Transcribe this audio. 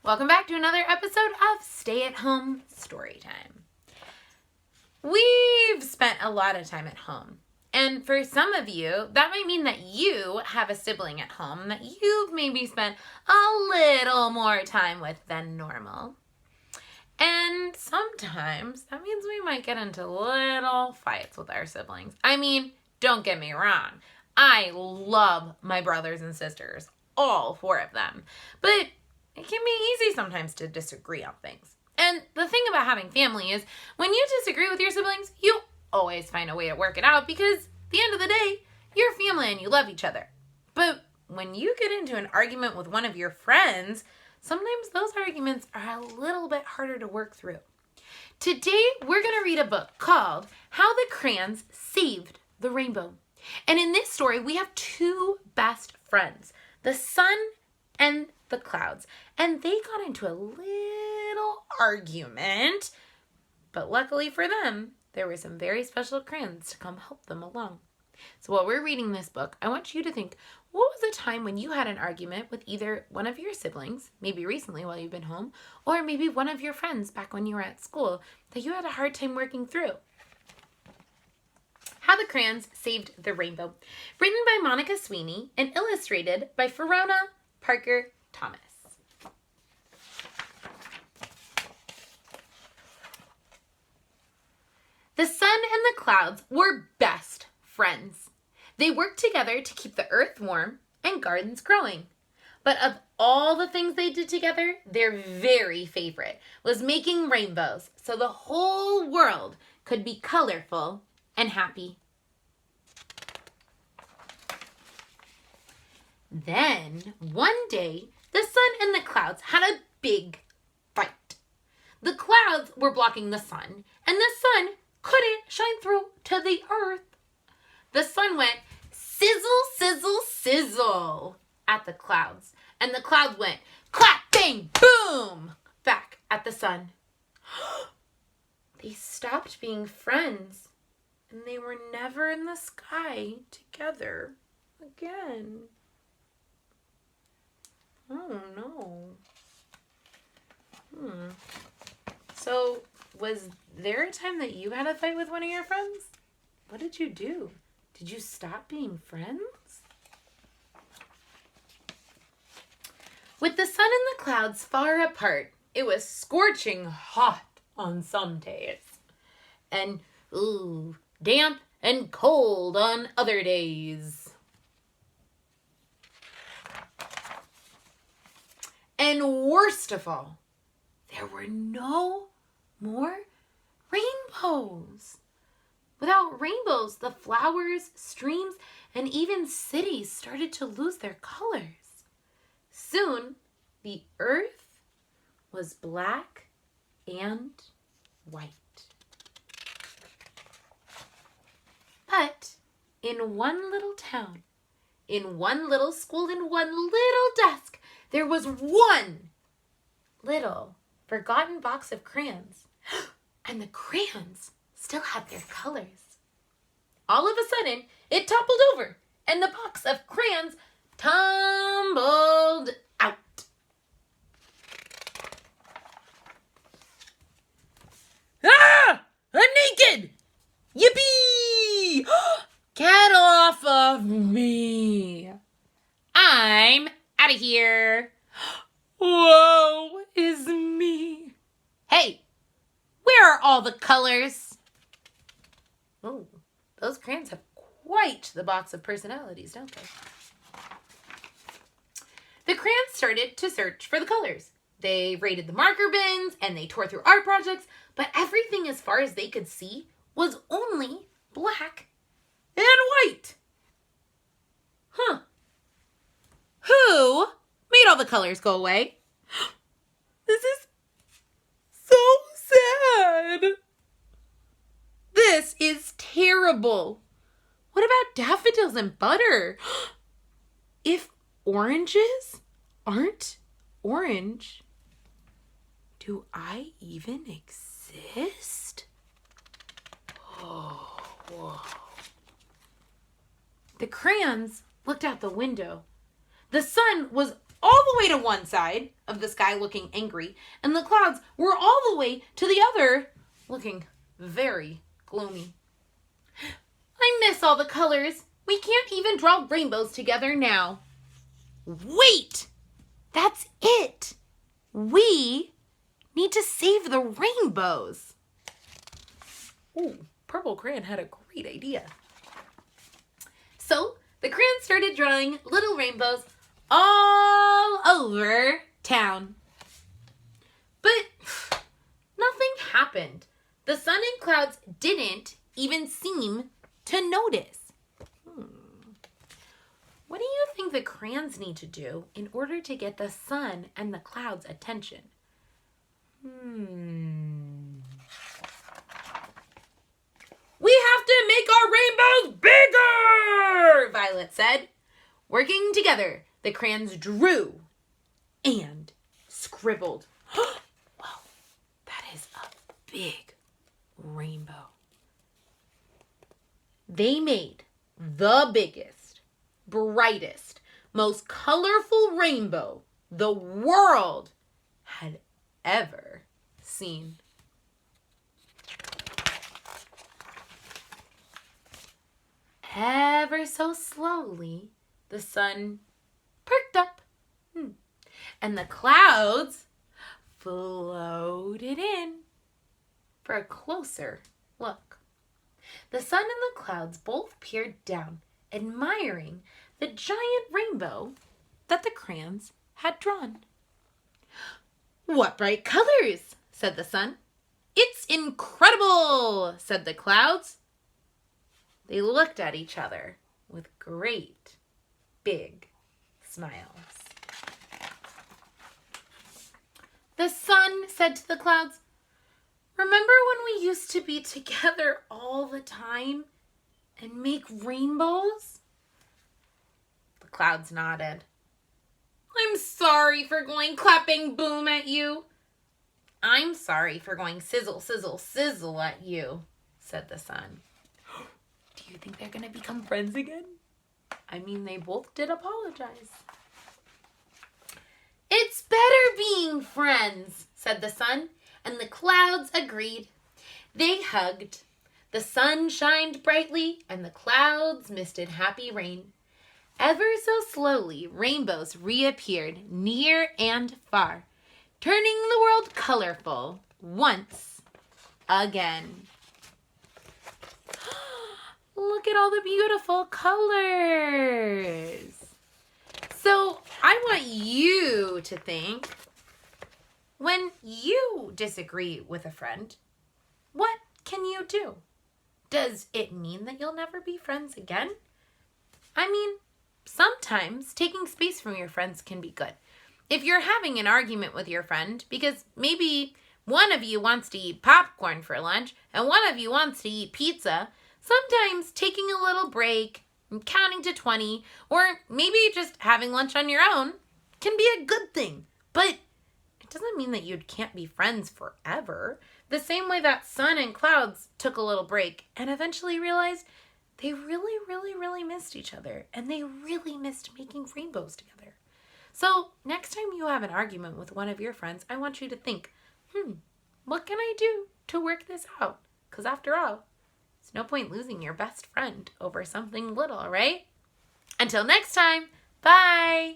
Welcome back to another episode of Stay at Home Storytime. We've spent a lot of time at home. And for some of you, that might mean that you have a sibling at home that you've maybe spent a little more time with than normal. And sometimes that means we might get into little fights with our siblings. I mean, don't get me wrong. I love my brothers and sisters, all four of them. But it can be easy sometimes to disagree on things. And the thing about having family is when you disagree with your siblings, you always find a way to work it out because at the end of the day, you're family and you love each other. But when you get into an argument with one of your friends, sometimes those arguments are a little bit harder to work through. Today, we're going to read a book called How the Crayons Saved the Rainbow. And in this story, we have two best friends, the sun and the clouds. And they got into a little argument. But luckily for them, there were some very special crayons to come help them along. So while we're reading this book, I want you to think, what was a time when you had an argument with either one of your siblings, maybe recently while you've been home, or maybe one of your friends back when you were at school that you had a hard time working through? How the Crayons Saved the Rainbow. Written by Monica Sweeney and illustrated by Feronia Parker Thomas. The sun and the clouds were best friends. They worked together to keep the earth warm and gardens growing. But of all the things they did together, their very favorite was making rainbows so the whole world could be colorful and happy. Then, one day, the sun and the clouds had a big fight. The clouds were blocking the sun, and the sun couldn't shine through to the earth. The sun went sizzle, sizzle, sizzle at the clouds, and the clouds went clap, bang, boom back at the sun. They stopped being friends, and they were never in the sky together again. Oh, no. So, was there a time that you had a fight with one of your friends? What did you do? Did you stop being friends? With the sun and the clouds far apart, it was scorching hot on some days. And, damp and cold on other days. And worst of all, there were no more rainbows. Without rainbows, the flowers, streams, and even cities started to lose their colors. Soon, the earth was black and white. But in one little town, in one little school, in one little desk, there was one little forgotten box of crayons. And the crayons still had their colors. All of a sudden, it toppled over, and the box of crayons tumbled out. Ah! I'm naked! Yippee! Get off of me! I'm out of here. Woe is me. Hey, where are all the colors? Oh, those crayons have quite the box of personalities, don't they? The crayons started to search for the colors. They raided the marker bins and they tore through art projects, but everything as far as they could see was only black and white. Huh. Who made all the colors go away? This is so sad. This is terrible. What about daffodils and butter? If oranges aren't orange, do I even exist? Oh, whoa. The crayons looked out the window. The sun was all the way to one side of the sky looking angry, and the clouds were all the way to the other looking very gloomy. I miss all the colors. We can't even draw rainbows together now. Wait! That's it! We need to save the rainbows. Ooh, Purple Crayon had a great idea. So the crayon started drawing little rainbows all over town. But nothing happened. The sun and clouds didn't even seem to notice. What do you think the crayons need to do in order to get the sun and the clouds' attention? We have to make our rainbows bigger, Violet said. Working together, the crayons drew and scribbled. Wow, that is a big rainbow. They made the biggest, brightest, most colorful rainbow the world had ever seen. Ever so slowly, the sun perked up, and the clouds floated in for a closer look. The sun and the clouds both peered down, admiring the giant rainbow that the crayons had drawn. What bright colors, said the sun. It's incredible, said the clouds. They looked at each other with great big smiles. The sun said to the clouds, remember when we used to be together all the time and make rainbows? The clouds nodded. I'm sorry for going clapping boom at you. I'm sorry for going sizzle, sizzle, sizzle at you, said the sun. Do you think they're going to become friends again? I mean, they both did apologize. It's better being friends, said the sun, and the clouds agreed. They hugged. The sun shined brightly, and the clouds misted happy rain. Ever so slowly, rainbows reappeared near and far, turning the world colorful once again. Look at all the beautiful colors. So I want you to think, when you disagree with a friend, what can you do? Does it mean that you'll never be friends again? I mean, sometimes taking space from your friends can be good. If you're having an argument with your friend because maybe one of you wants to eat popcorn for lunch and one of you wants to eat pizza, sometimes taking a little break and counting to 20 or maybe just having lunch on your own can be a good thing. But it doesn't mean that you can't be friends forever. The same way that sun and clouds took a little break and eventually realized they really, really, really missed each other and they really missed making rainbows together. So next time you have an argument with one of your friends, I want you to think, what can I do to work this out? Because after all, it's no point losing your best friend over something little, right? Until next time, bye!